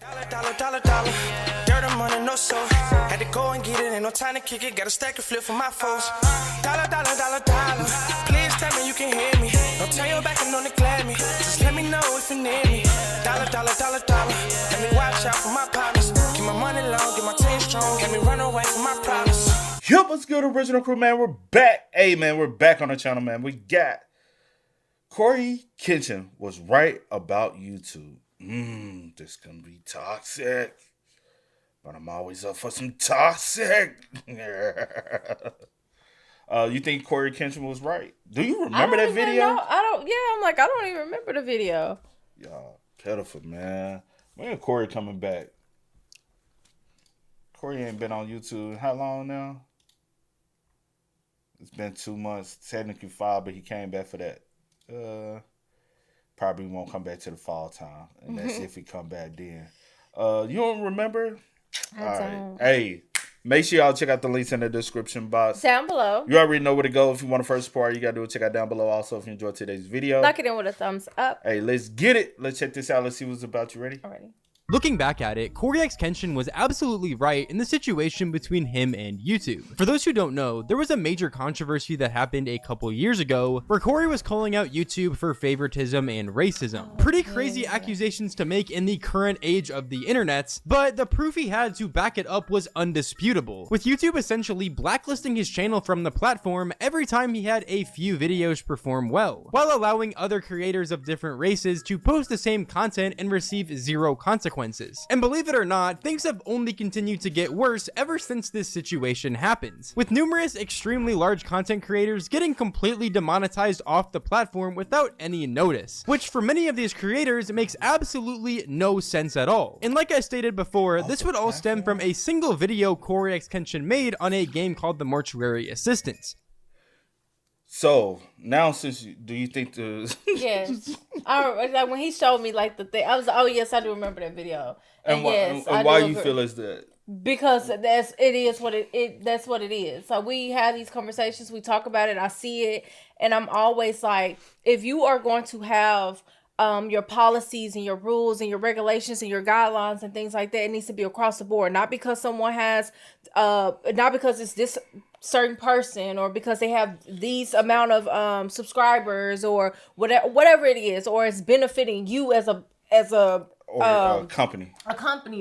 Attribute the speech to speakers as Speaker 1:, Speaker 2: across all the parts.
Speaker 1: Dollar. Dirt and money, no soul. Had to go and get it, ain't no time to kick it. Got a stack and flip for my foes. Dollar. Please tell me you can hear me. Don't turn your back and don't neglect me. Just let me know if you need me. Dollar. Let me watch out for my partners. Keep my money long, get my team strong. Let me run away from my problems.
Speaker 2: Yup, what's good, original crew, man? We're back. Hey, man, we're back on the channel, man. We got CoryxKenshin was right about YouTube. This gonna be toxic. But I'm always up for some toxic. You think CoryxKenshin was right? Do you remember that video?
Speaker 3: I don't even remember the video.
Speaker 2: Y'all, pitiful, man. When Cory coming back? Cory ain't been on YouTube how long now? It's been 2 months, technically 5, but he came back for that. Probably won't come back to the fall time, and that's if he come back then. You don't remember?
Speaker 3: I don't.
Speaker 2: Right. Hey, make sure y'all check out the links in the description box.
Speaker 3: Down below.
Speaker 2: You already know where to go. If you want to first support, you got to do it. Check out down below. Also, if you enjoyed today's video,
Speaker 3: Knock it in with a thumbs up.
Speaker 2: Hey, let's get it. Let's check this out. Let's see what's about. You ready?
Speaker 3: Alrighty.
Speaker 4: Looking back at it, CoryxKenshin was absolutely right in the situation between him and YouTube. For those who don't know, there was a major controversy that happened a couple years ago where Cory was calling out YouTube for favoritism and racism. Pretty crazy accusations to make in the current age of the internet, but the proof he had to back it up was undisputable, with YouTube essentially blacklisting his channel from the platform every time he had a few videos perform well, while allowing other creators of different races to post the same content and receive zero consequences. And believe it or not, things have only continued to get worse ever since this situation happened, with numerous extremely large content creators getting completely demonetized off the platform without any notice, which for many of these creators makes absolutely no sense at all. And like I stated before, this would all stem from a single video CoryxKenshin made on a game called The Mortuary Assistant.
Speaker 2: So now, do you think the
Speaker 3: Yes, like when he showed me like the thing, I was like, oh yes, I do remember that video.
Speaker 2: and
Speaker 3: yes,
Speaker 2: why you feel is that?
Speaker 3: Because that's what it is. So we have these conversations, we talk about it, I see it, and I'm always like, if you are going to have your policies and your rules and your regulations and your guidelines and things like that, it needs to be across the board, not because someone has not because it's this certain person or because they have these amount of subscribers or whatever it is, or it's benefiting you as a company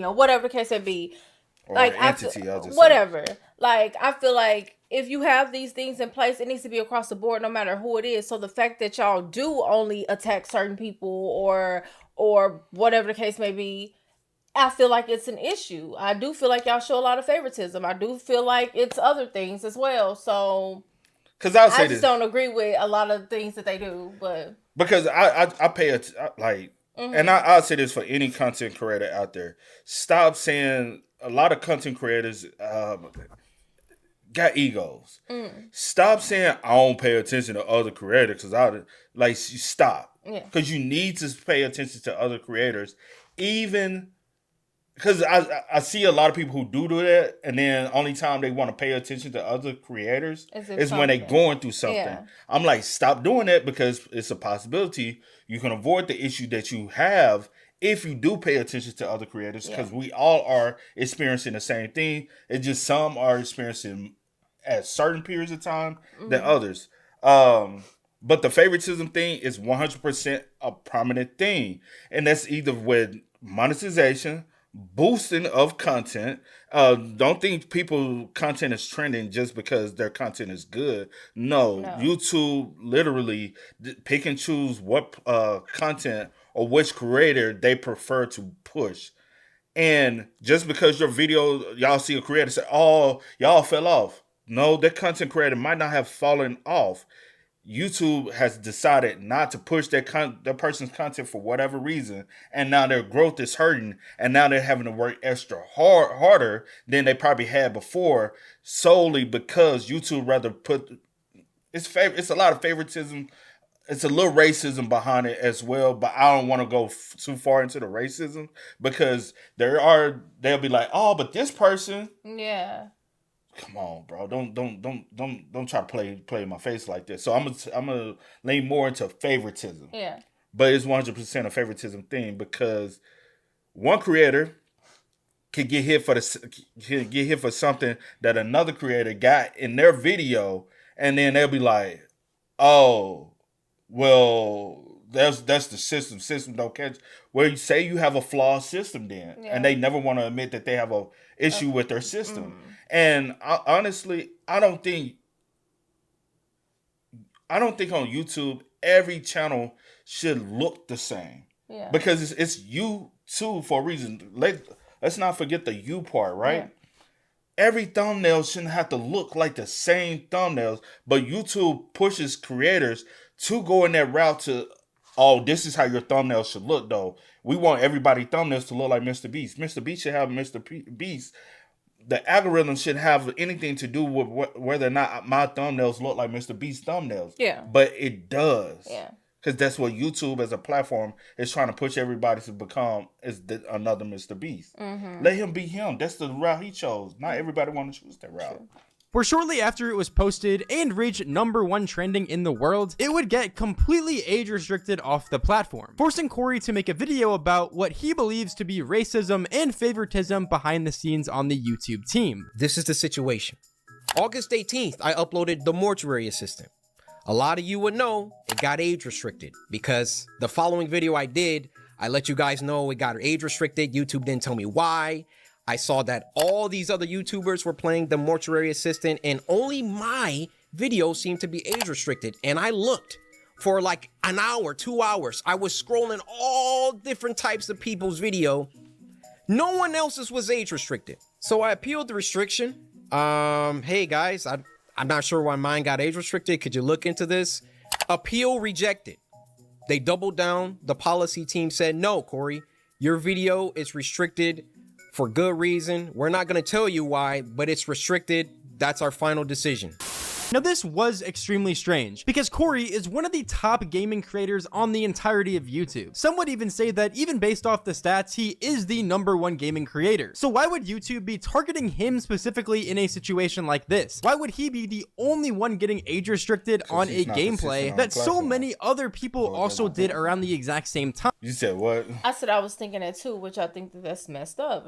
Speaker 3: or whatever the case may be,
Speaker 2: or
Speaker 3: like
Speaker 2: an entity,
Speaker 3: whatever. Like I feel like if you have these things in place, it needs to be across the board, no matter who it is. So the fact that y'all do only attack certain people or whatever the case may be, I feel like it's an issue. I do feel like y'all show a lot of favoritism. I do feel like it's other things as well. So,
Speaker 2: because
Speaker 3: I just don't agree with a lot of things that they do. But
Speaker 2: because I pay and I'll say this for any content creator out there: stop saying a lot of content creators got egos. Stop saying I don't pay attention to other creators because stop. Because you need to pay attention to other creators, even. Because I see a lot of people who do that, and then only time they want to pay attention to other creators is when they're going through something. Yeah. I'm like, stop doing that, because it's a possibility you can avoid the issue that you have if you do pay attention to other creators, because we all are experiencing the same thing. It's just some are experiencing at certain periods of time than others. But the favoritism thing is 100% a prominent thing, and that's either with monetization, boosting of content. Don't think people content is trending just because their content is good. No. YouTube literally pick and choose what content or which creator they prefer to push. And just because your video, y'all see a creator say, oh, y'all fell off. No, that content creator might not have fallen off. YouTube has decided not to push that person's content for whatever reason, and now their growth is hurting, and now they're having to work extra harder than they probably had before, solely because YouTube rather put it's a lot of favoritism. It's a little racism behind it as well, but I don't want to go too far into the racism, because they'll be like, oh, but this person, come on, bro. Don't try to play in my face like this. So I'm gonna lean more into favoritism. Yeah. But it's 100% a favoritism thing, because one creator can get hit for something that another creator got in their video, and then they'll be like, "Oh, well, that's the system. System don't catch." Where you say you have a flawed system, then, and they never want to admit that they have a issue with their system. And honestly, I don't think on YouTube every channel should look the same. Yeah. Because it's YouTube for a reason. Let's not forget the you part, right? Yeah. Every thumbnail shouldn't have to look like the same thumbnails, but YouTube pushes creators to go in that route to, oh, this is how your thumbnail should look, though. We want everybody thumbnails to look like Mr. Beast. Mr. Beast should have Mr. Beast. The algorithm should have anything to do with whether or not my thumbnails look like Mr. Beast thumbnails. Yeah. But it does. Yeah. Because that's what YouTube as a platform is trying to push everybody to become another Mr. Beast. Mm-hmm. Let him be him. That's the route he chose. Not everybody want to choose that route. True.
Speaker 4: For shortly after it was posted and reached #1 trending in the world, it would get completely age restricted off the platform, forcing Cory to make a video about what he believes to be racism and favoritism behind the scenes on the YouTube team.
Speaker 5: This is the situation. August 18th, I uploaded The Mortuary Assistant. A lot of you would know it got age restricted because the following video I did, I let you guys know it got age restricted. YouTube didn't tell me why. I saw that all these other YouTubers were playing The Mortuary Assistant and only my video seemed to be age restricted. And I looked for like an hour, 2 hours. I was scrolling all different types of people's video. No one else's was age restricted. So I appealed the restriction. Hey guys, I'm not sure why mine got age restricted. Could you look into this? Appeal rejected. They doubled down. The policy team said, no, Cory, your video is restricted for good reason. We're not going to tell you why, but it's restricted. That's our final decision.
Speaker 4: Now this was extremely strange because Cory is one of the top gaming creators on the entirety of YouTube. Some would even say that even based off the stats, he is the #1 gaming creator. So why would YouTube be targeting him specifically in a situation like this? Why would he be the only one getting age restricted on a gameplay that so many other people also did around the exact same time?
Speaker 2: You said what?
Speaker 3: I said I was thinking that too, which I think that's messed up.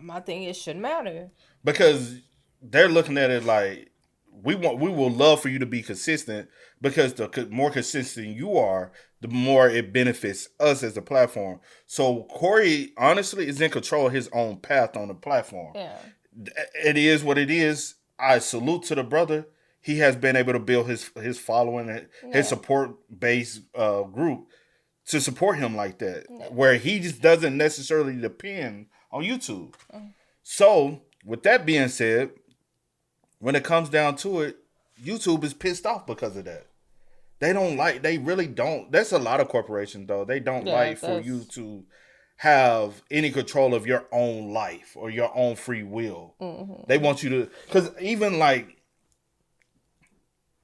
Speaker 3: My thing is, shouldn't matter.
Speaker 2: Because they're looking at it like, we will love for you to be consistent, because the more consistent you are, the more it benefits us as a platform. So Cory honestly is in control of his own path on the platform. Yeah. It is what it is. I salute to the brother. He has been able to build his following, his support base group to support him like that, where he just doesn't necessarily depend on YouTube. So with that being said, when it comes down to it, YouTube is pissed off because of that. They really don't. That's a lot of corporations, though. They don't like for you to have any control of your own life or your own free will. Mm-hmm. They want you to, because even like,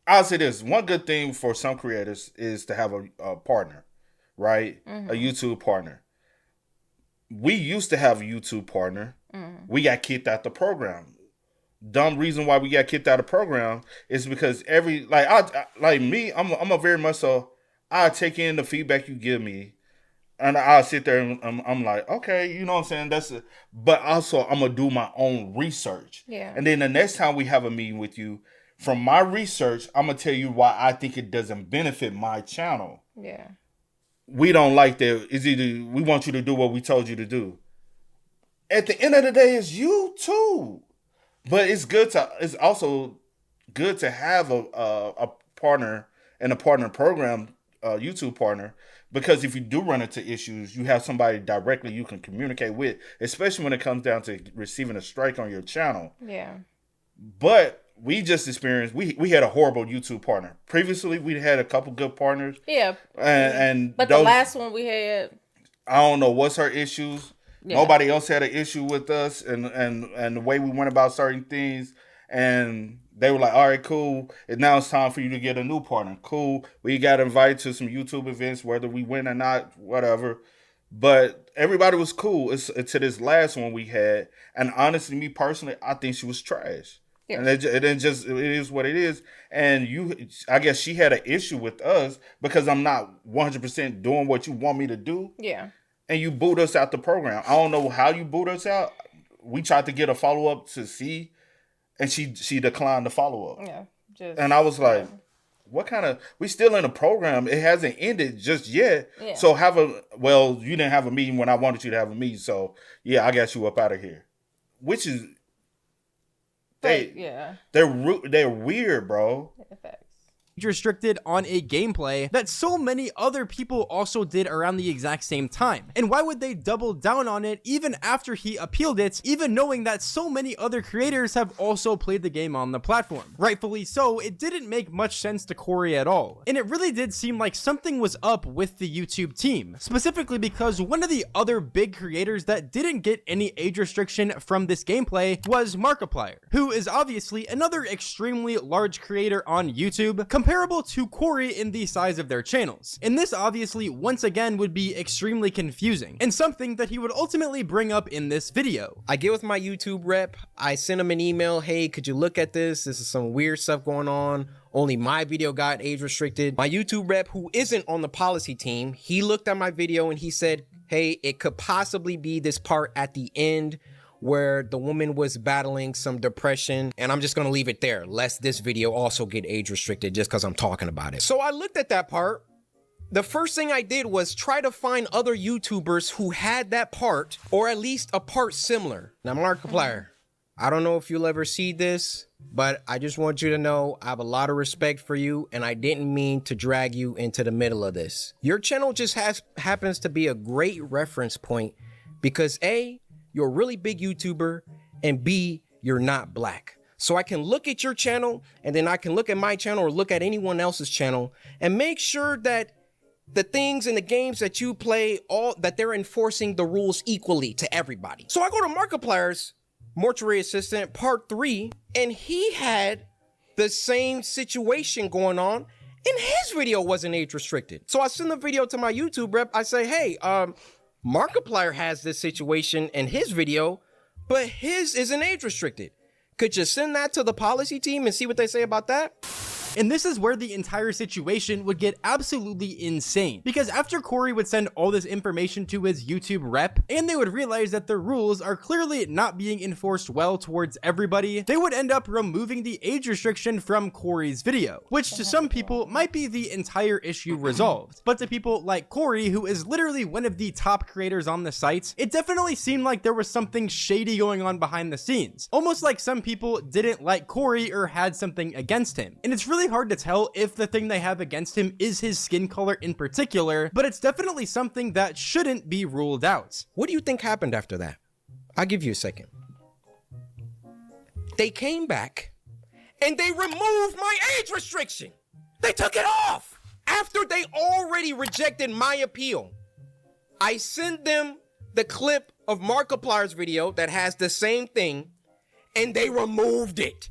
Speaker 2: I'll say this, one good thing for some creators is to have a partner, right? Mm-hmm. A YouTube partner. We used to have a YouTube partner. Mm-hmm. We got kicked out the program. Dumb reason why we got kicked out of the program is because I'm a very much so, I take in the feedback you give me, and I'll sit there and I'm like, okay, you know what I'm saying? But also I'm gonna do my own research. Yeah. And then the next time we have a meeting with you, from my research, I'm gonna tell you why I think it doesn't benefit my channel. Yeah. We don't like that. It's either we want you to do what we told you to do. At the end of the day, it's you too. But it's also good to have a partner and a partner program, YouTube partner, because if you do run into issues, you have somebody directly you can communicate with, especially when it comes down to receiving a strike on your channel. Yeah. But we just experienced, we had a horrible YouTube partner. Previously, we had a couple good partners. Yeah. But the last one we had, I don't know what's her issues. Yeah. Nobody else had an issue with us and the way we went about certain things. And they were like, all right, cool. And now it's time for you to get a new partner. Cool. We got invited to some YouTube events, whether we win or not, whatever. But everybody was cool. It's to this last one we had. And honestly, me personally, I think she was trash. Yeah. And it is what it is. And I guess she had an issue with us because I'm not 100% doing what you want me to do. Yeah. and you boot us out the program. I don't know how you boot us out. We tried to get a follow up to see, and she declined the follow up.
Speaker 3: Yeah,
Speaker 2: and I was like, what kind of? We still in the program. It hasn't ended just yet.
Speaker 3: Yeah.
Speaker 2: So you didn't have a meeting when I wanted you to have a meeting. So yeah, I got you up out of here. Which is they're weird, bro.
Speaker 4: Restricted on a gameplay that so many other people also did around the exact same time. And why would they double down on it even after he appealed it, even knowing that so many other creators have also played the game on the platform? Rightfully so, it didn't make much sense to Cory at all. And it really did seem like something was up with the YouTube team, specifically because one of the other big creators that didn't get any age restriction from this gameplay was Markiplier, who is obviously another extremely large creator on YouTube, comparable to Cory in the size of their channels. And this obviously once again would be extremely confusing and something that he would ultimately bring up in this video.
Speaker 5: I get with my YouTube rep, I send him an email, hey, could you look at this? This is some weird stuff going on. Only my video got age restricted. My YouTube rep, who isn't on the policy team, he looked at my video and he said, hey, it could possibly be this part at the end where the woman was battling some depression, and I'm just gonna leave it there, lest this video also get age restricted just because I'm talking about it. So I looked at that part. The first thing I did was try to find other YouTubers who had that part, or at least a part similar. Now, Markiplier, I don't know if you'll ever see this, but I just want you to know I have a lot of respect for you, and I didn't mean to drag you into the middle of this. Your channel just happens to be a great reference point because A, you're a really big YouTuber, and B, you're not black. So I can look at your channel, and then I can look at my channel or look at anyone else's channel and make sure that the things in the games that you play, that they're enforcing the rules equally to everybody. So I go to Markiplier's Mortuary Assistant Part 3, and he had the same situation going on, and his video wasn't age restricted. So I send the video to my YouTube rep. I say, hey, Markiplier has this situation in his video, but his isn't age restricted. Could you send that to the policy team and see what they say about that?
Speaker 4: And this is where the entire situation would get absolutely insane, because after Cory would send all this information to his YouTube rep and they would realize that the rules are clearly not being enforced well towards everybody, they would end up removing the age restriction from Cory's video, which to some people might be the entire issue resolved. But to people like Cory, who is literally one of the top creators on the site, it definitely seemed like there was something shady going on behind the scenes, almost like some people didn't like Cory or had something against him. And it's really hard to tell if the thing they have against him is his skin color in particular, but it's definitely something that shouldn't be ruled out.
Speaker 5: What do you think happened after that? I'll give you a second. They came back and they removed my age restriction. They took it off after they already rejected my appeal. I sent them the clip of Markiplier's video that has the same thing, and they removed it.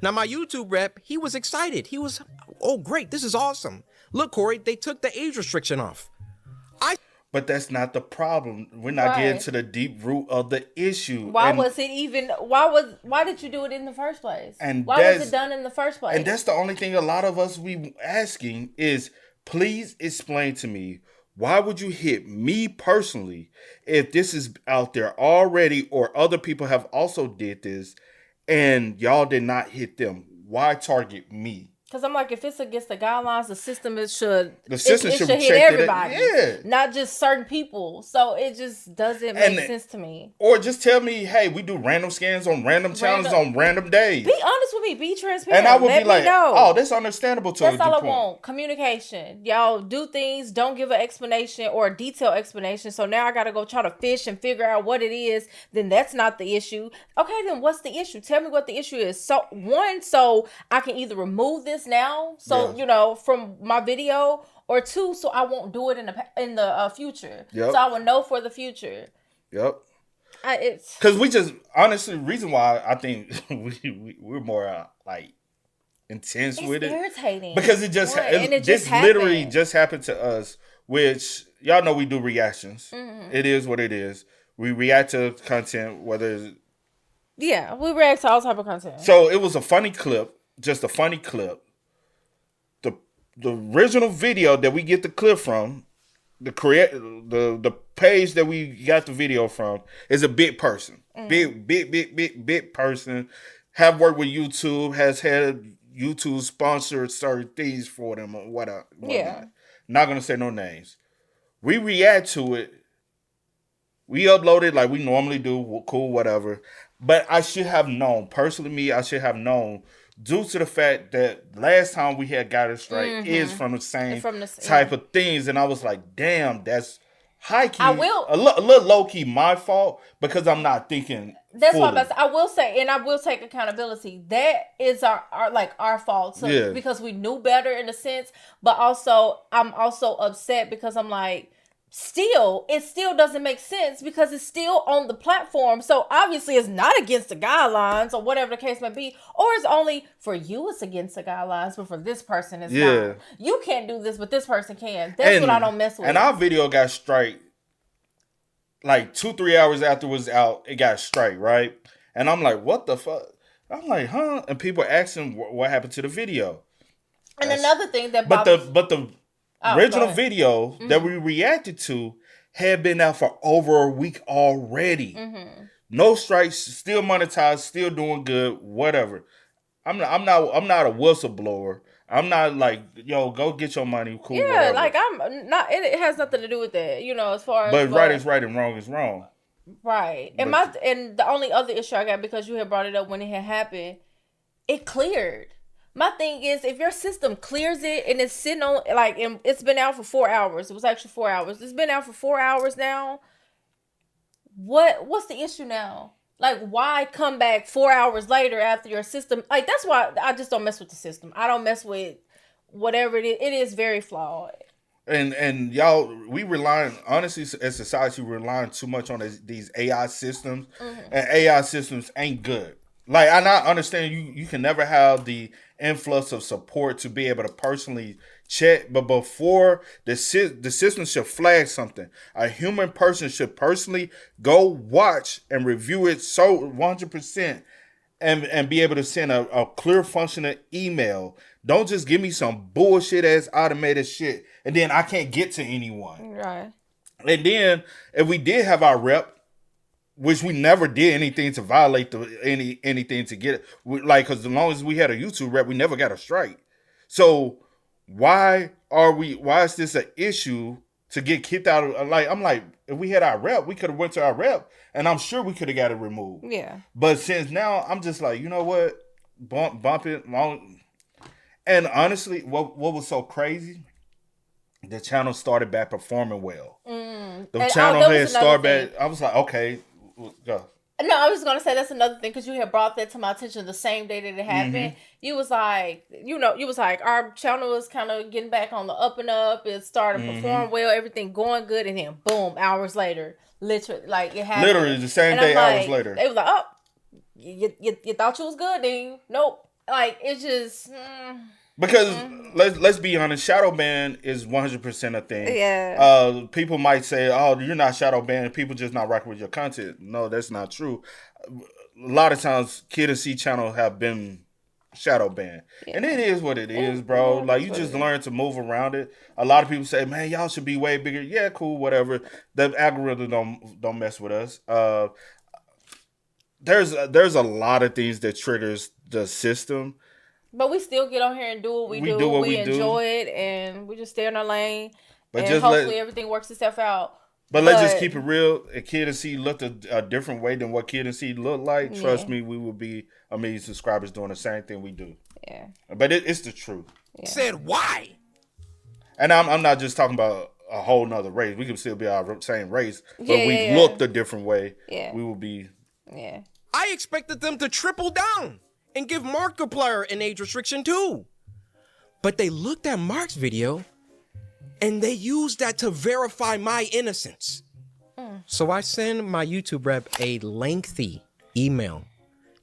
Speaker 5: Now, my YouTube rep, he was excited. He was, oh, great, this is awesome. Look, Cory, they took the age restriction off.
Speaker 2: But that's not the problem. We're not getting to the deep root of the issue.
Speaker 3: Why did you do it in the first place?
Speaker 2: And
Speaker 3: why was it done in the first place?
Speaker 2: And that's the only thing a lot of us we asking is, please explain to me, why would you hit me personally if this is out there already or other people have also did this and y'all did not hit them? Why target me?
Speaker 3: Because I'm like, if it's against the guidelines, the system should
Speaker 2: hit
Speaker 3: everybody, not just certain people. So it just doesn't make sense to me.
Speaker 2: Or just tell me, hey, we do random scans on random challenges on random days.
Speaker 3: Be honest with me. Be transparent.
Speaker 2: And I would
Speaker 3: Let
Speaker 2: be like,
Speaker 3: me know.
Speaker 2: oh, that's understandable to
Speaker 3: That's
Speaker 2: a
Speaker 3: all I
Speaker 2: point.
Speaker 3: want. Communication. Y'all do things. Don't give an explanation or a detailed explanation. So now I got to go try to fish and figure out what it is. Then that's not the issue. Okay, then what's the issue? Tell me what the issue is. So I can either remove this now, from my video, or two, so I won't do it in the future.
Speaker 2: Yep.
Speaker 3: So I will know for the future.
Speaker 2: Yep.
Speaker 3: It's
Speaker 2: because we just honestly reason why I think we're more intense with it.
Speaker 3: It's irritating
Speaker 2: because it just literally just happened to us. Which y'all know we do reactions. Mm-hmm. It is what it is. We react to content, whether
Speaker 3: we react to all type of content.
Speaker 2: So it was a funny clip, just a funny clip. The original video that we get the clip from the page that we got the video from is a big person, big person. Have worked with YouTube, has had YouTube sponsored certain things for them or whatnot.
Speaker 3: Yeah.
Speaker 2: Not gonna say no names. We react to it. We upload it like we normally do, cool, whatever. But I should have known, personally, I should have known, due to the fact that last time we had got it straight is from the same type of things. And I was like, damn, that's high key. A little low key my fault because I'm not thinking.
Speaker 3: That's what I will say, and I will take accountability. That is our fault too, because we knew better in a sense. But also, I'm also upset because I'm like, it still doesn't make sense because it's still on the platform. So obviously it's not against the guidelines or whatever the case may be, or it's only for you it's against the guidelines, but for this person it's not. You can't do this, but this person can. That's what I don't mess with.
Speaker 2: And our video got strike like 2-3 hours after it was out. It got strike, right? And I'm like, what the fuck? I'm like, huh? And people asking what happened to the video.
Speaker 3: And another thing that
Speaker 2: but the original video that we reacted to had been out for over a week already. No strikes, still monetized, still doing good, whatever. I'm not a whistleblower. I'm not like, yo, go get your money, cool.
Speaker 3: Yeah,
Speaker 2: whatever.
Speaker 3: like I'm not. It has nothing to do with that, as far as.
Speaker 2: But right is right and wrong is wrong.
Speaker 3: Right, and and the only other issue I got, because you had brought it up when it had happened, it cleared. My thing is, if your system clears it and it's sitting on, and it's been out for 4 hours. It was actually 4 hours. It's been out for 4 hours now. What's the issue now? Like, why come back 4 hours later after your system? Like, that's why I just don't mess with the system. I don't mess with whatever it is. It is very flawed.
Speaker 2: And y'all, we rely, honestly, as society, we're relying too much on these AI systems. And AI systems ain't good. Like, I not understand you can never have the influx of support to be able to personally check, but before the system should flag something, a human person should personally go watch and review it 100% and be able to send a clear functioning email. Don't just give me some bullshit ass automated shit and then I can't get to anyone.
Speaker 3: Right.
Speaker 2: And then if we did have our rep, which we never did anything to violate anything to get it. Because as long as we had a YouTube rep, we never got a strike. So why is this an issue to get kicked out of? I'm like, if we had our rep, we could have went to our rep, and I'm sure we could have got it removed.
Speaker 3: Yeah.
Speaker 2: But since now, I'm just like, you know what? Bump it long. And honestly, what was so crazy? The channel started back performing well. The channel had started back. I was like, okay. Go.
Speaker 3: No, I was gonna say that's another thing, because you had brought that to my attention the same day that it happened. You was like, our channel is kind of getting back on the up and up. It started performing well, everything going good, and then boom, hours later, literally, like it happened.
Speaker 2: Literally the same day, hours later.
Speaker 3: They was like, oh, you thought you was good, then nope. Like it's just.
Speaker 2: Because let's be honest, shadow ban is 100% a thing.
Speaker 3: Yeah.
Speaker 2: People might say, "Oh, you're not shadow banned. People just not rocking with your content." No, that's not true. A lot of times, Kid and C channel have been shadow banned, and it is what it is, bro. Like you just learn to move around it. A lot of people say, "Man, y'all should be way bigger." Yeah, cool, whatever. The algorithm don't mess with us. There's a lot of things that triggers the system.
Speaker 3: But we still get on here and do what we do. We enjoy it, and we just stay in our lane. But and hopefully everything works itself out.
Speaker 2: But let's just keep it real. If Kid and C looked a different way than what Kid and C looked like, trust me, we would be a million subscribers doing the same thing we do.
Speaker 3: Yeah.
Speaker 2: But it's the truth.
Speaker 5: Yeah. Said why?
Speaker 2: And I'm not just talking about a whole nother race. We can still be our same race, but we looked a different way.
Speaker 3: Yeah.
Speaker 2: We will be.
Speaker 3: Yeah.
Speaker 5: I expected them to triple down and give Markiplier an age restriction too. But they looked at Mark's video and they used that to verify my innocence. So I send my YouTube rep a lengthy email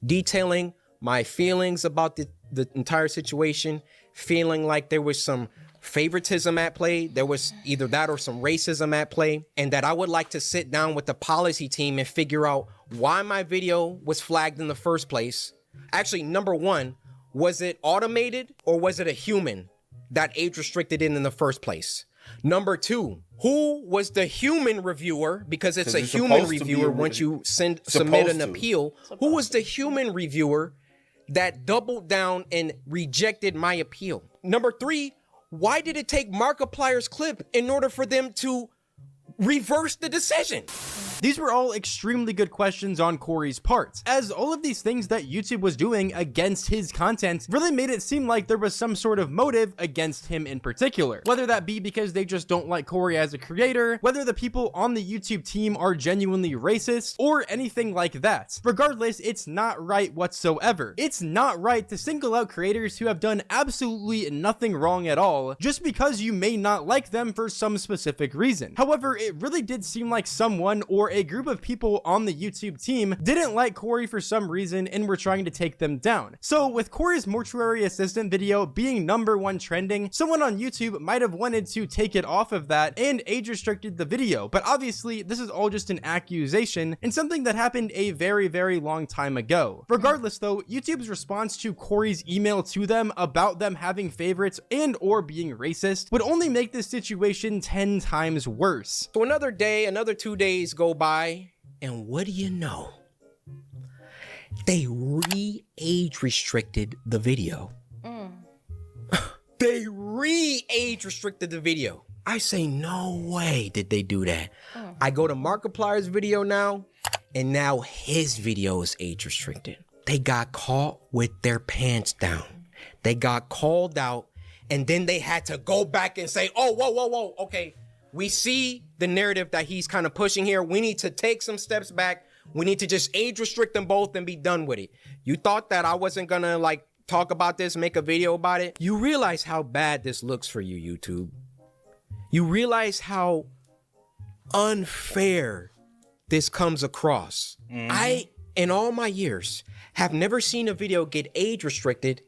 Speaker 5: detailing my feelings about the entire situation, feeling like there was some favoritism at play. There was either that or some racism at play, and that I would like to sit down with the policy team and figure out why my video was flagged in the first place. Actually, number one, was it automated or was it a human that age restricted in the first place? Number 2, who was the human reviewer? Because it's a
Speaker 2: it's
Speaker 5: human
Speaker 2: supposed to be
Speaker 5: reviewer
Speaker 2: a
Speaker 5: once you submit
Speaker 2: supposed
Speaker 5: an
Speaker 2: to.
Speaker 5: appeal. Who was the human reviewer that doubled down and rejected my appeal? Number 3, why did it take Markiplier's clip in order for them to reverse the decision?
Speaker 4: These were all extremely good questions on Cory's part, as all of these things that YouTube was doing against his content really made it seem like there was some sort of motive against him in particular. Whether that be because they just don't like Cory as a creator, whether the people on the YouTube team are genuinely racist, or anything like that. Regardless, it's not right whatsoever. It's not right to single out creators who have done absolutely nothing wrong at all, just because you may not like them for some specific reason. However, it really did seem like someone or a group of people on the YouTube team didn't like Cory for some reason and were trying to take them down. So with Cory's mortuary assistant video being #1 trending, someone on YouTube might have wanted to take it off of that and age restricted the video. But obviously this is all just an accusation and something that happened a very, very long time ago. Regardless though, YouTube's response to Cory's email to them about them having favorites and or being racist would only make this situation 10 times worse.
Speaker 5: So another day, another 2 days go by, and what do you know? They re-age restricted the video. They re-age restricted the video. I say, no way did they do that. I go to Markiplier's video now, and now his video is age restricted. They got caught with their pants down. They got called out, and then they had to go back and say, oh, whoa, okay. We see the narrative that he's kind of pushing here. We need to take some steps back. We need to just age restrict them both and be done with it. You thought that I wasn't gonna like talk about this, make a video about it? You realize how bad this looks for you, YouTube. You realize how unfair this comes across. I, in all my years, have never seen a video get age restricted,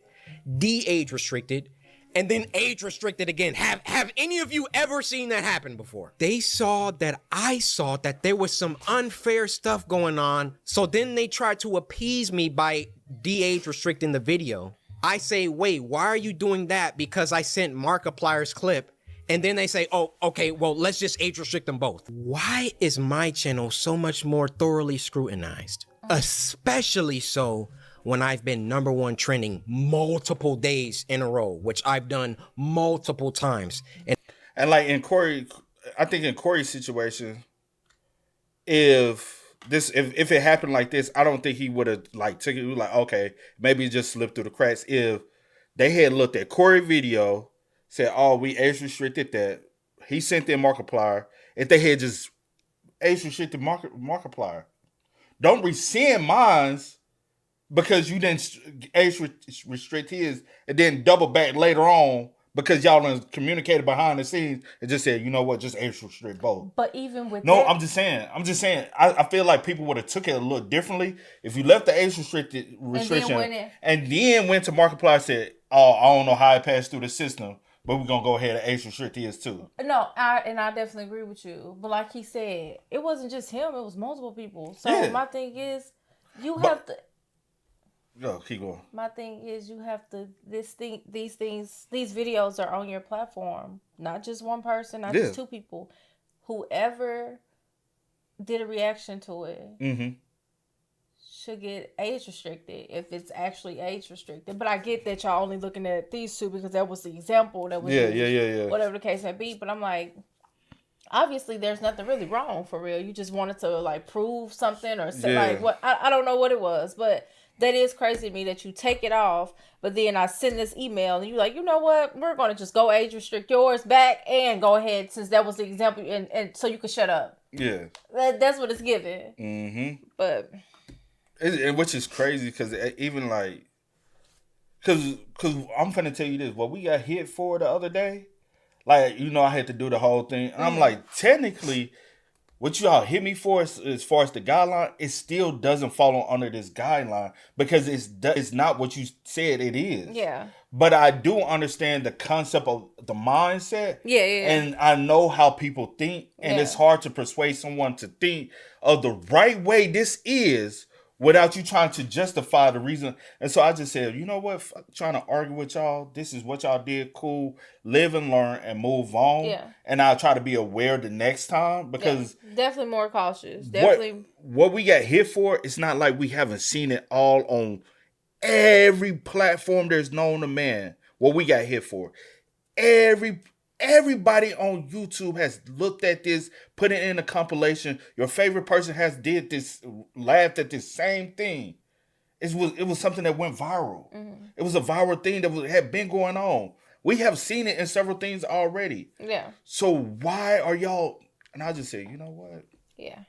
Speaker 5: de-age restricted, and then age restricted again. Have any of you ever seen that happen before? They saw that I saw that there was some unfair stuff going on. So then they tried to appease me by de-age restricting the video. I say, wait, why are you doing that? Because I sent Markiplier's clip. And then they say, oh, okay, well, let's just age restrict them both. Why is my channel so much more thoroughly scrutinized? Especially so when I've been #1 trending multiple days in a row, which I've done multiple times.
Speaker 2: And like in Cory, I think in Cory's situation, if it happened like this, I don't think he would have like took it like, okay, maybe it just slipped through the cracks. If they had looked at Cory video, said, oh, we age restricted that, he sent in Markiplier. If they had just age restricted Markiplier, don't rescind mine's because you didn't age restrict his, and then double back later on because y'all done communicated behind the scenes and just said, you know what, just age restrict both.
Speaker 3: But even with
Speaker 2: no, I'm just saying. I feel like people would have took it a little differently if you left the age restriction and then went to Markiplier and said, oh, I don't know how it passed through the system, but we're gonna go ahead and age restrict his too.
Speaker 3: No, I definitely agree with you. But like he said, it wasn't just him; it was multiple people. So my thing is, have to.
Speaker 2: Go, keep going.
Speaker 3: My thing is, you have to. These videos are on your platform, not just one person, not just two people. Whoever did a reaction to it should get age restricted if it's actually age restricted. But I get that y'all only looking at these two because that was the example that was whatever the case may be. But I'm like, obviously there's nothing really wrong for real. You just wanted to like prove something or say like what I don't know what it was, but that is crazy to me that you take it off, but then I send this email and you're like, you know what? We're going to just go age restrict yours back and go ahead since that was the example and so you could shut up. Yeah. That's what it's giving. But
Speaker 2: which is crazy because even like, because I'm finna tell you this, what we got hit for the other day, like, you know, I had to do the whole thing. And I'm like, technically, what y'all hit me for as far as the guideline, it still doesn't fall under this guideline because it's not what you said it is. Yeah. But I do understand the concept of the mindset. Yeah. And I know how people think. And it's hard to persuade someone to think of the right way this is without you trying to justify the reason. And so I just said, you know what? Fuck trying to argue with y'all. This is what y'all did. Cool. Live and learn and move on.
Speaker 3: Yeah.
Speaker 2: And I'll try to be aware the next time because
Speaker 3: definitely more cautious. Definitely.
Speaker 2: What we got hit for, it's not like we haven't seen it all on every platform there's known to man. What we got hit for. Everybody on YouTube has looked at this, put it in a compilation. Your favorite person has did this, laughed at this same thing. It was something that went viral. Mm-hmm. It was a viral thing that had been going on. We have seen it in several things already.
Speaker 3: Yeah.
Speaker 2: So why are y'all? And I just say, you know what?
Speaker 3: Yeah.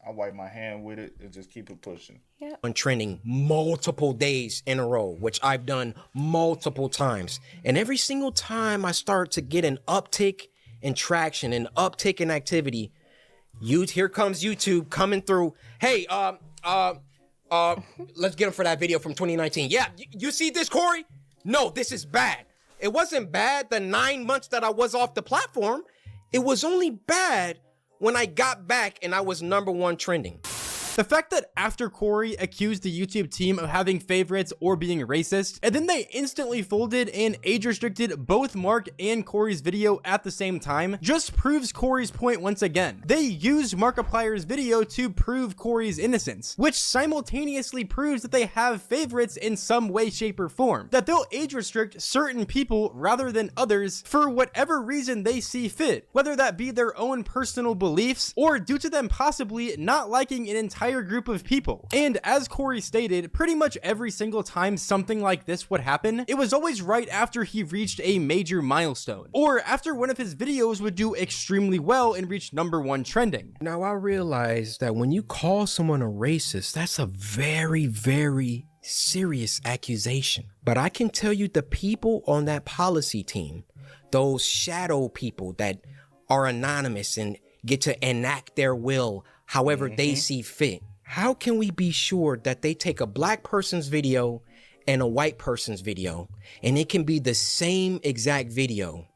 Speaker 2: I'll wipe my hand with it and just keep it pushing.
Speaker 3: Yeah.
Speaker 5: On trending multiple days in a row, which I've done multiple times. And every single time I start to get an uptick in traction, an uptick in activity, here comes YouTube coming through. Hey, let's get him for that video from 2019. Yeah, you see this, Corey? No, this is bad. It wasn't bad the 9 months that I was off the platform. It was only bad when I got back and I was #1 trending.
Speaker 4: The fact that after Cory accused the YouTube team of having favorites or being racist, and then they instantly folded and age restricted both Mark and Cory's video at the same time, just proves Cory's point once again. They used Markiplier's video to prove Cory's innocence, which simultaneously proves that they have favorites in some way, shape, or form. That they'll age restrict certain people rather than others for whatever reason they see fit, whether that be their own personal beliefs or due to them possibly not liking an entire group of people. And as Cory stated, pretty much every single time something like this would happen, it was always right after he reached a major milestone, or after one of his videos would do extremely well and reach #1 trending.
Speaker 5: Now I realize that when you call someone a racist, that's a very, very serious accusation. But I can tell you the people on that policy team, those shadow people that are anonymous and get to enact their will however they see fit. How can we be sure that they take a black person's video and a white person's video and it can be the same exact video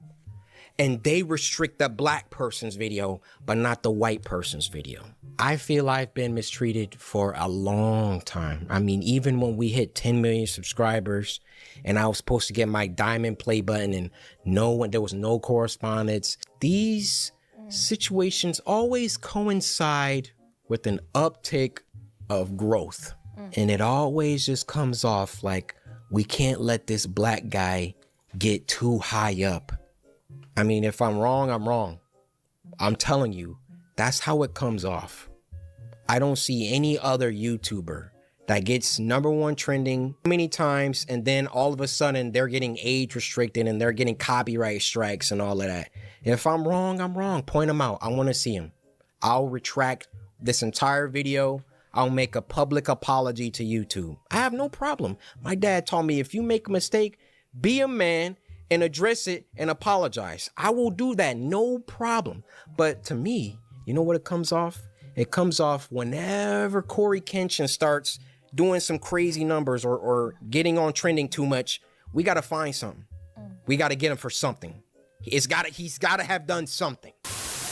Speaker 5: and they restrict the black person's video but not the white person's video? I feel I've been mistreated for a long time. I mean, even when we hit 10 million subscribers and I was supposed to get my diamond play button and there was no correspondence, these situations always coincide with an uptick of growth. And it always just comes off like we can't let this black guy get too high up. I mean, if I'm wrong, I'm wrong. I'm telling you, that's how it comes off. I don't see any other YouTuber that gets #1 trending many times and then all of a sudden they're getting age restricted and they're getting copyright strikes and all of that. If I'm wrong, I'm wrong. Point them out. I want to see them. I'll retract this entire video. I'll make a public apology to YouTube. I have no problem. My dad taught me if you make a mistake, be a man and address it and apologize. I will do that. No problem. But to me, you know what it comes off? It comes off whenever CoryxKenshin starts doing some crazy numbers or getting on trending too much. We got to find something. We got to get him for something. He's got to have done something.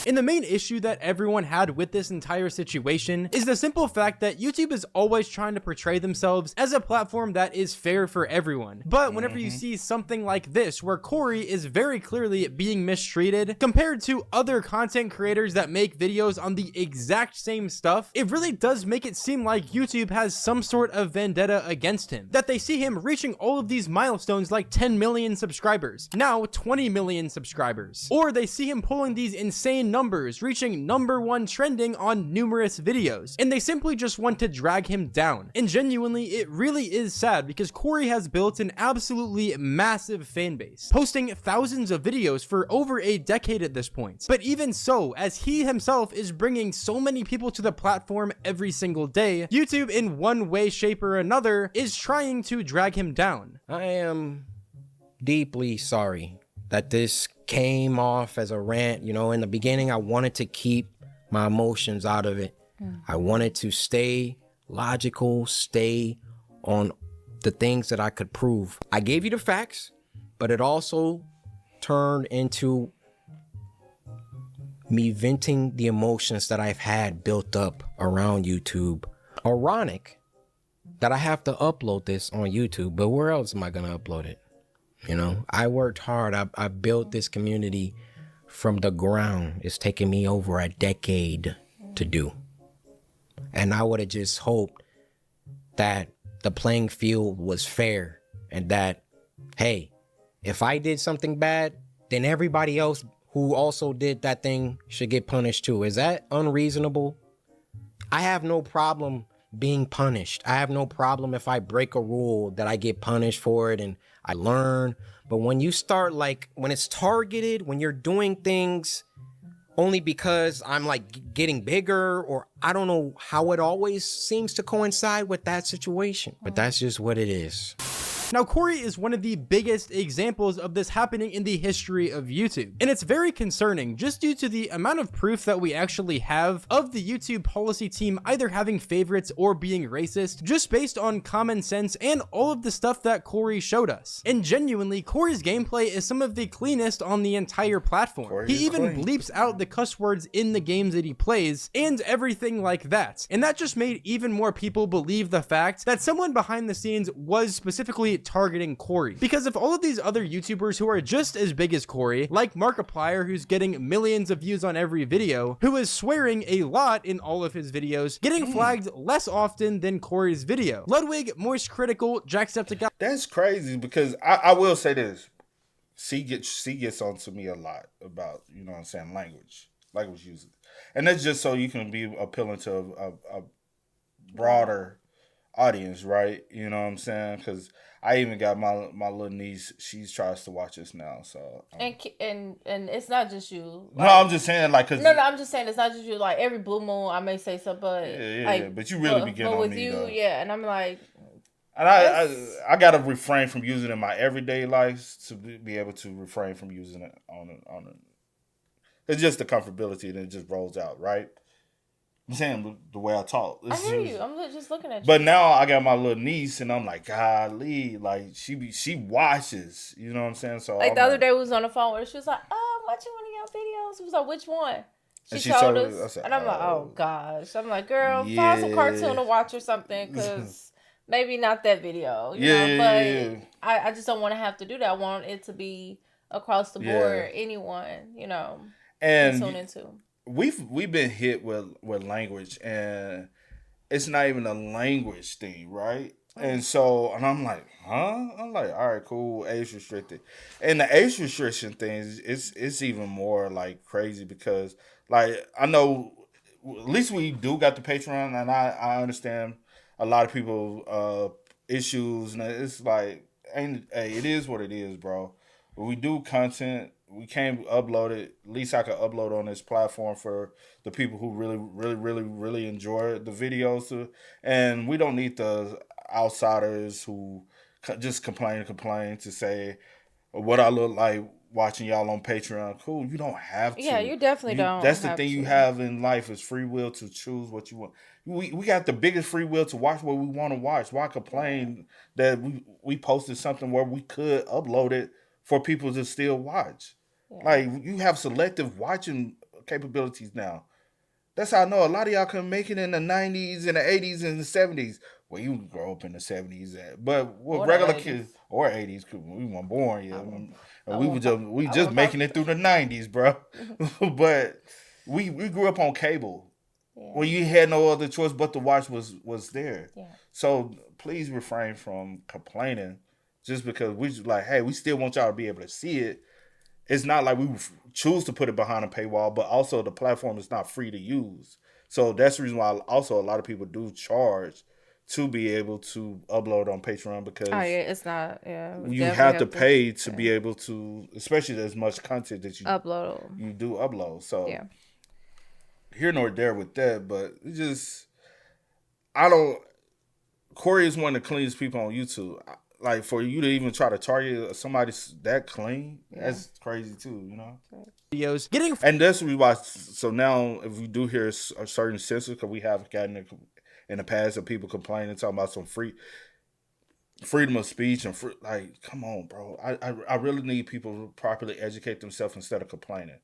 Speaker 4: And the main issue that everyone had with this entire situation is the simple fact that YouTube is always trying to portray themselves as a platform that is fair for everyone. But whenever you see something like this, where Cory is very clearly being mistreated compared to other content creators that make videos on the exact same stuff, it really does make it seem like YouTube has some sort of vendetta against him. That they see him reaching all of these milestones like 10 million subscribers, now 20 million subscribers. Or they see him pulling these insane numbers, reaching #1 trending on numerous videos, and they simply just want to drag him down. And genuinely, it really is sad because Cory has built an absolutely massive fan base, posting thousands of videos for over a decade at this point. But even so, as he himself is bringing so many people to the platform every single day, YouTube in one way, shape, or another is trying to drag him down.
Speaker 5: I am deeply sorry that this came off as a rant. You know, in the beginning, I wanted to keep my emotions out of it. I wanted to stay logical, stay on the things that I could prove. I gave you the facts, but it also turned into me venting the emotions that I've had built up around YouTube. Ironic that I have to upload this on YouTube, but where else am I going to upload it? You know, I worked hard. I built this community from the ground. It's taken me over a decade to do. And I would have just hoped that the playing field was fair and that, hey, if I did something bad, then everybody else who also did that thing should get punished too. Is that unreasonable? I have no problem being punished. I have no problem if I break a rule that I get punished for it and I learn. But when you start when it's targeted, when you're doing things only because I'm getting bigger, or I don't know how it always seems to coincide with that situation, but that's just what it is.
Speaker 4: Now, Cory is one of the biggest examples of this happening in the history of YouTube, and it's very concerning just due to the amount of proof that we actually have of the YouTube policy team either having favorites or being racist, just based on common sense and all of the stuff that Cory showed us. And genuinely, Cory's gameplay is some of the cleanest on the entire platform. He even bleeps out the cuss words in the games that he plays and everything like that, and that just made even more people believe the fact that someone behind the scenes was specifically targeting Cory. Because if all of these other YouTubers who are just as big as Cory, like Markiplier, who's getting millions of views on every video, who is swearing a lot in all of his videos, getting flagged less often than Cory's video. Ludwig, Moist Critical, Jacksepticeye.
Speaker 2: That's crazy because I will say this. C gets on to me a lot about, you know what I'm saying, language usage. And that's just so you can be appealing to a broader audience, right? You know what I'm saying? Because I even got my little niece. She tries to watch this now. So
Speaker 3: and it's not just you.
Speaker 2: No, I'm just saying cause
Speaker 3: no, I'm just saying it's not just you. Like every blue moon, I may say something, but
Speaker 2: yeah. But you really be getting on
Speaker 3: with
Speaker 2: me,
Speaker 3: you,
Speaker 2: though.
Speaker 3: yeah. And I'm like,
Speaker 2: and I gotta refrain from using it in my everyday life to be able to refrain from using it on it. It's just the comfortability and it just rolls out, right? I'm saying the way I talk.
Speaker 3: I hear you. I'm just looking at you.
Speaker 2: But now I got my little niece, and I'm like, golly, like she watches. You know what I'm saying? So
Speaker 3: the other day we was on the phone with her. She was like, "Oh, I'm watching one of your videos." She was like, "Which one?" She told us, said, and I'm like, "Oh gosh." I'm like, "Girl, find some cartoon to watch or something, because maybe not that video." You know? But I just don't want to have to do that. I want it to be across the board. Anyone, you know,
Speaker 2: and
Speaker 3: tune into.
Speaker 2: We've been hit with language, and it's not even a language thing, right? And I'm like, huh? I'm like, all right, cool, age restricted. And the age restriction thing it's even more like crazy because like I know at least we do got the Patreon, and I understand a lot of people issues, and it's like it is what it is, bro. We do content. We can't upload it. At least I can upload on this platform for the people who really enjoy the videos. And we don't need the outsiders who just complain to say what I look like watching y'all on Patreon. Cool, you don't have to.
Speaker 3: Yeah, you definitely don't.
Speaker 2: That's the thing you have in life is free will to choose what you want. We got the biggest free will to watch what we want to watch. Why complain that we posted something where we could upload it for people to still watch? Yeah. Like, you have selective watching capabilities now. That's how I know a lot of y'all couldn't make it in the 90s and the 80s and the 70s. Well, you grow up in the 70s, but with regular kids or 80s, we weren't born yet. We just making it through the 90s, bro. But we grew up on cable. Yeah. When you had no other choice but to watch was there. Yeah. So please refrain from complaining just because we like, hey, we still want y'all to be able to see it. It's not like we choose to put it behind a paywall, but also the platform is not free to use. So that's the reason why also a lot of people do charge to be able to upload on Patreon because
Speaker 3: it's not. Yeah,
Speaker 2: you have to pay to be able to, especially as much content that you upload. You do upload. So here nor there with that, but it just Cory is one of the cleanest people on YouTube. Like, for you to even try to target somebody that clean, that's crazy too, you know?
Speaker 4: Videos
Speaker 2: and that's why, so now if we do hear a certain censor, because we have gotten in the past of people complaining, talking about some freedom of speech and like, come on, bro. I really need people to properly educate themselves instead of complaining.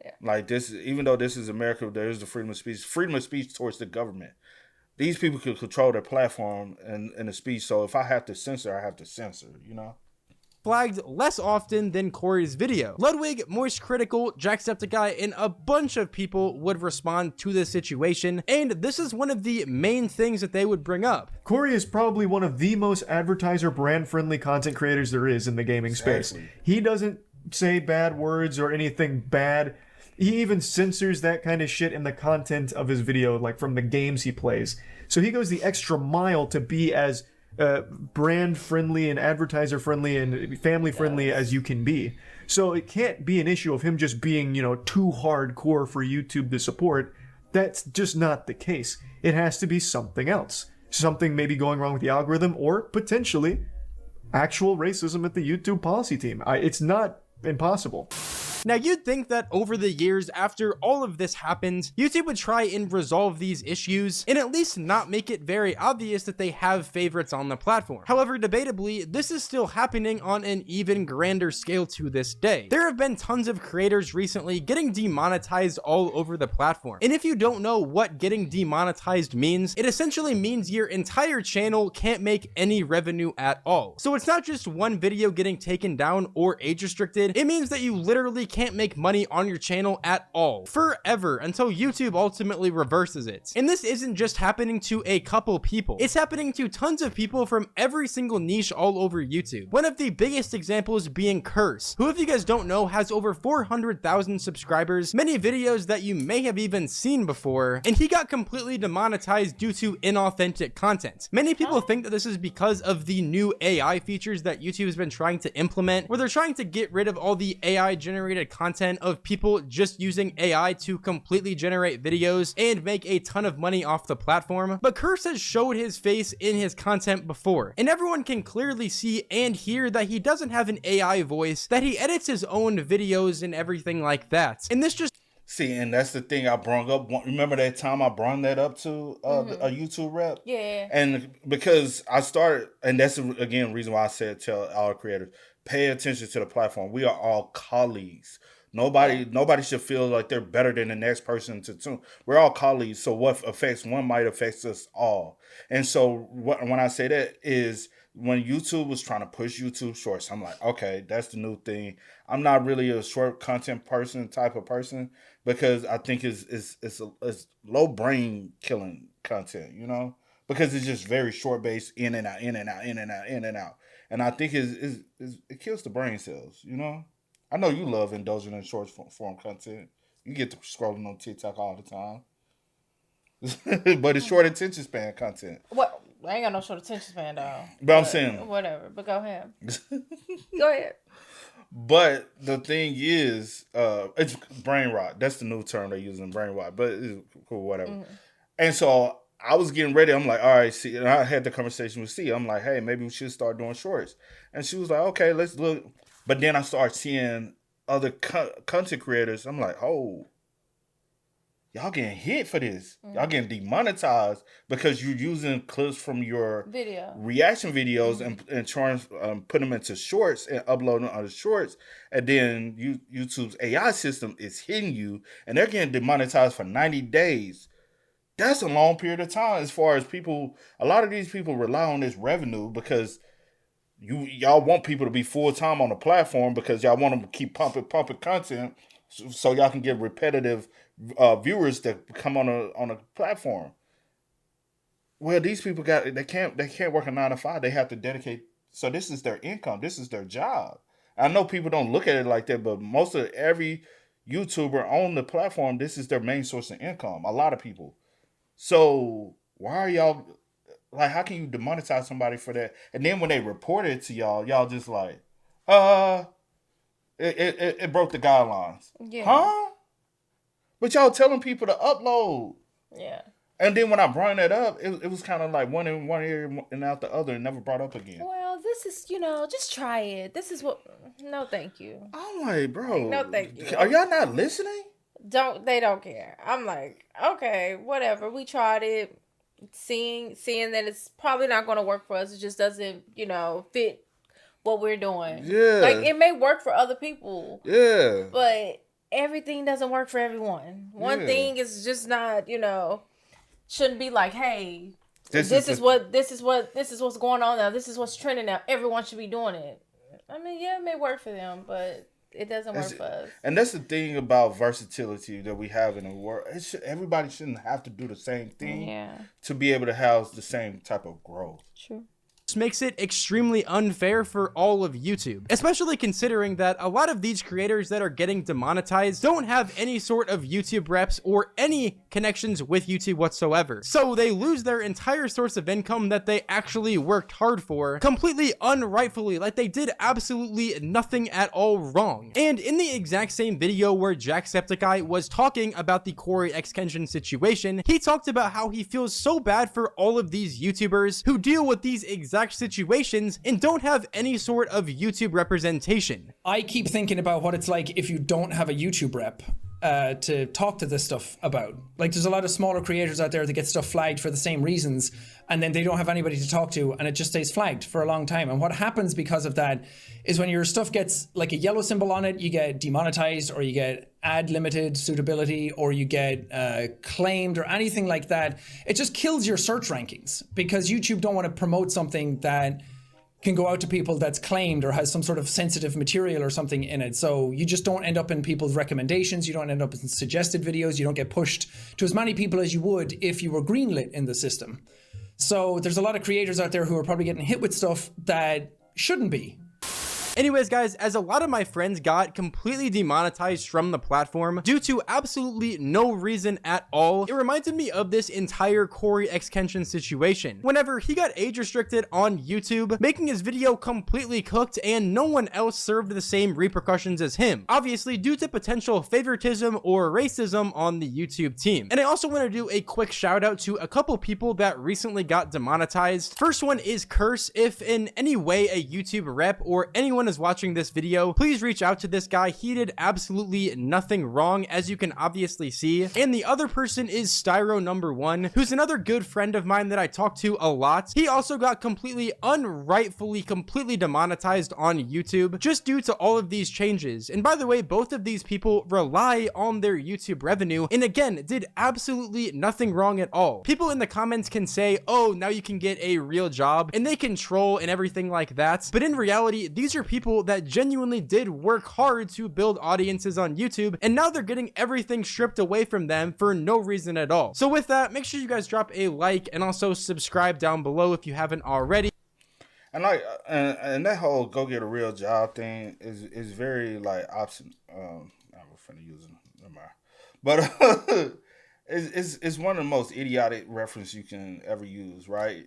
Speaker 2: Yeah. Like this, even though this is America, there is the freedom of speech towards the government. these people could control their platform and the speech. So if I have to censor, I have to censor, you know?
Speaker 4: Flagged less often than Cory's video. Ludwig, Moist Critical, Jacksepticeye, and a bunch of people would respond to this situation, and this is one of the main things that they would bring up.
Speaker 6: Cory is probably one of the most advertiser brand-friendly content creators there is in the gaming space. He doesn't say bad words or anything bad. He even censors that kind of shit in the content of his video, like from the games he plays. So he goes the extra mile to be as brand friendly and advertiser friendly and family friendly as you can be. So it can't be an issue of him just being, too hardcore for YouTube to support. That's just not the case. It has to be something else. Something maybe going wrong with the algorithm, or potentially actual racism at the YouTube policy team. It's not impossible.
Speaker 4: Now, you'd think that over the years after all of this happened, YouTube would try and resolve these issues and at least not make it very obvious that they have favorites on the platform. However, debatably, this is still happening on an even grander scale to this day. There have been tons of creators recently getting demonetized all over the platform. And if you don't know what getting demonetized means, it essentially means your entire channel can't make any revenue at all. So it's not just one video getting taken down or age restricted, it means that you literally can't make money on your channel at all forever until YouTube ultimately reverses it. And this isn't just happening to a couple people, it's happening to tons of people from every single niche all over YouTube. One of the biggest examples being Curse, who, if you guys don't know, has over 400,000 subscribers, many videos that you may have even seen before, and he got completely demonetized due to inauthentic content. Many people think that this is because of the new AI features that YouTube has been trying to implement, where they're trying to get rid of all the AI generated content of people just using AI to completely generate videos and make a ton of money off the platform. But Curse has showed his face in his content before, and everyone can clearly see and hear that he doesn't have an AI voice, that he edits his own videos and everything like that. And this just
Speaker 2: See, and that's the thing I brought up. Remember that time I brought that up to a YouTube rep?
Speaker 3: Yeah.
Speaker 2: And because I started, and that's again reason why I said tell our creators, pay attention to the platform. We are all colleagues. Nobody should feel like they're better than the next person to tune. We're all colleagues. So what affects one might affect us all. And so when I say that is when YouTube was trying to push YouTube Shorts, I'm like, okay, that's the new thing. I'm not really a short content type of person because I think it's low brain killing content, because it's just very short based in and out, in and out, in and out, in and out. And I think it kills the brain cells, I know you love indulging in short form content. You get to scrolling on TikTok all the time. But it's short attention span content.
Speaker 3: What? I ain't got no short attention span, though.
Speaker 2: But I'm saying.
Speaker 3: Whatever, but go ahead. Go ahead.
Speaker 2: But the thing is, it's brain rot. That's the new term they're using, brain rot. But it's cool, whatever. Mm-hmm. And so I was getting ready. I'm like, all right, see. And I had the conversation with C. I'm like, hey, maybe we should start doing shorts. And she was like, okay, let's look. But then I started seeing other content creators. I'm like, oh, y'all getting hit for this. Mm-hmm. Y'all getting demonetized because you're using clips from your reaction videos and trying put them into shorts and uploading other shorts. And then YouTube's AI system is hitting you and they're getting demonetized for 90 days. That's a long period of time as far as people. A lot of these people rely on this revenue because y'all want people to be full-time on the platform because y'all want them to keep pumping content so y'all can get repetitive viewers that come on a platform. Well, these people they can't work a 9 to 5. They have to dedicate. So this is their income. This is their job. I know people don't look at it like that, but most of every YouTuber on the platform, this is their main source of income. A lot of people. So why are y'all like? How can you demonetize somebody for that? And then when they report it to y'all just like, it broke the guidelines. Yeah. Huh? But y'all telling people to upload. Yeah. And then when I brought that up, it was kind of like one in one ear and out the other and never brought up again.
Speaker 3: Well, this is, just try it. This is what, no thank you.
Speaker 2: I'm like, bro.
Speaker 3: No thank you.
Speaker 2: Are y'all not listening?
Speaker 3: They don't care. I'm like, okay, whatever. We tried it, seeing that it's probably not going to work for us. It just doesn't, fit what we're doing. Yeah. Like, it may work for other people. Yeah. But everything doesn't work for everyone. One thing is just not, shouldn't be like, hey,
Speaker 2: This is
Speaker 3: what's going on now. This is what's trending now. Everyone should be doing it. I mean, yeah, it may work for them, but it doesn't work for us.
Speaker 2: And that's the thing about versatility that we have in the world. Everybody shouldn't have to do the same thing to be able to house the same type of growth.
Speaker 3: True.
Speaker 4: This makes it extremely unfair for all of YouTube, especially considering that a lot of these creators that are getting demonetized don't have any sort of YouTube reps or any connections with YouTube whatsoever. So they lose their entire source of income that they actually worked hard for, completely unrightfully, like they did absolutely nothing at all wrong. And in the exact same video where Jacksepticeye was talking about the CoryxKenshin situation, he talked about how he feels so bad for all of these YouTubers who deal with these exact situations and don't have any sort of YouTube representation.
Speaker 7: I keep thinking about what it's like if you don't have a YouTube rep to talk to this stuff about. Like, there's a lot of smaller creators out there that get stuff flagged for the same reasons, and then they don't have anybody to talk to, and it just stays flagged for a long time. And what happens because of that is when your stuff gets like a yellow symbol on it, you get demonetized, or you get ad limited suitability, or you get claimed, or anything like that. It just kills your search rankings because YouTube don't want to promote something that can go out to people that's claimed or has some sort of sensitive material or something in it. So you just don't end up in people's recommendations. You don't end up in suggested videos. You don't get pushed to as many people as you would if you were greenlit in the system. So there's a lot of creators out there who are probably getting hit with stuff that shouldn't be.
Speaker 4: Anyways, guys, as a lot of my friends got completely demonetized from the platform due to absolutely no reason at all, it reminded me of this entire CoryxKenshin situation. Whenever he got age restricted on YouTube, making his video completely cooked and no one else served the same repercussions as him, obviously due to potential favoritism or racism on the YouTube team. And I also want to do a quick shout out to a couple people that recently got demonetized. First one is Curse. If in any way a YouTube rep or anyone is watching this video, please reach out to this guy. He did absolutely nothing wrong, as you can obviously see. And the other person is Styro number 1, who's another good friend of mine that I talk to a lot. He also got completely completely demonetized on YouTube just due to all of these changes. And by the way, both of these people rely on their YouTube revenue and again did absolutely nothing wrong at all. People in the comments can say, oh, now you can get a real job, and they can troll and everything like that, but in reality, these are people that genuinely did work hard to build audiences on YouTube, and now they're getting everything stripped away from them for no reason at all. So with that, make sure you guys drop a like and also subscribe down below if you haven't already.
Speaker 2: And like, and that whole go get a real job thing is very like option. I'm finna use it. Never mind. But it's one of the most idiotic reference you can ever use, right?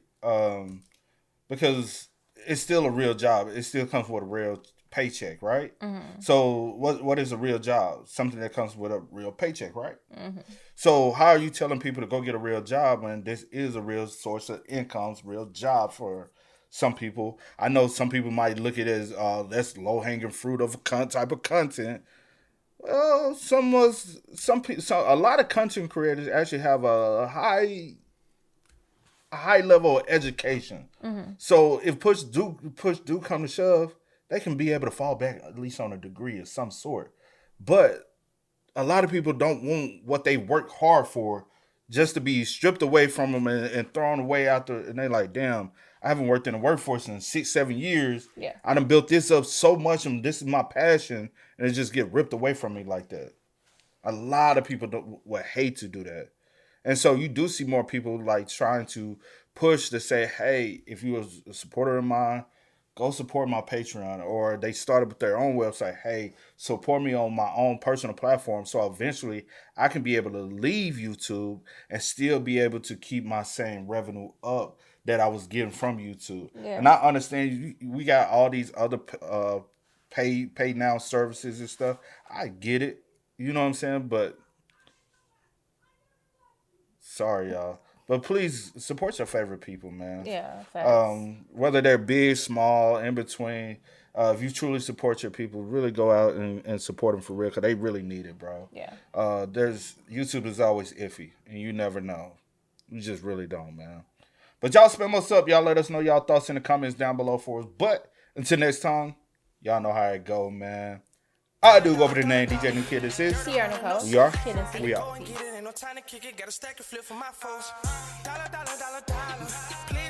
Speaker 2: Because it's still a real job. It still comes with a real paycheck, right? Mm-hmm. So what is a real job? Something that comes with a real paycheck, right? Mm-hmm. So how are you telling people to go get a real job when this is a real source of income, real job for some people? I know some people might look at it as that's low hanging fruit of a type of content. Well, a lot of content creators actually have a high level of education. Mm-hmm. So if push do come to shove, they can be able to fall back at least on a degree of some sort. But a lot of people don't want what they work hard for just to be stripped away from them and thrown away out there. And they're like, damn, I haven't worked in the workforce in 6-7 years. Yeah. I done built this up so much and this is my passion, and it just get ripped away from me like that. A lot of people would hate to do that. And so you do see more people like trying to push to say, hey, if you're a supporter of mine, go support my Patreon. Or they started with their own website, hey, support me on my own personal platform so eventually I can be able to leave YouTube and still be able to keep my same revenue up that I was getting from YouTube. Yeah. And I understand we got all these other pay now services and stuff. I get it. You know what I'm saying? But sorry, y'all. But please support your favorite people, man. Yeah, facts. Whether they're big, small, in between. If you truly support your people, really go out and support them for real, because they really need it, bro. Yeah. YouTube is always iffy, and you never know. You just really don't, man. But y'all spam us up. Y'all let us know y'all thoughts in the comments down below for us. But until next time, y'all know how it go, man. I do go over the name DJ New Kid. This is
Speaker 3: Sierra Nicole.
Speaker 2: We are.
Speaker 3: Kid and C.
Speaker 2: We are.
Speaker 1: Get it, ain't no time to kick it. Got a stack of flip for my foes. Dollar, dollar, dollar, dollar. Please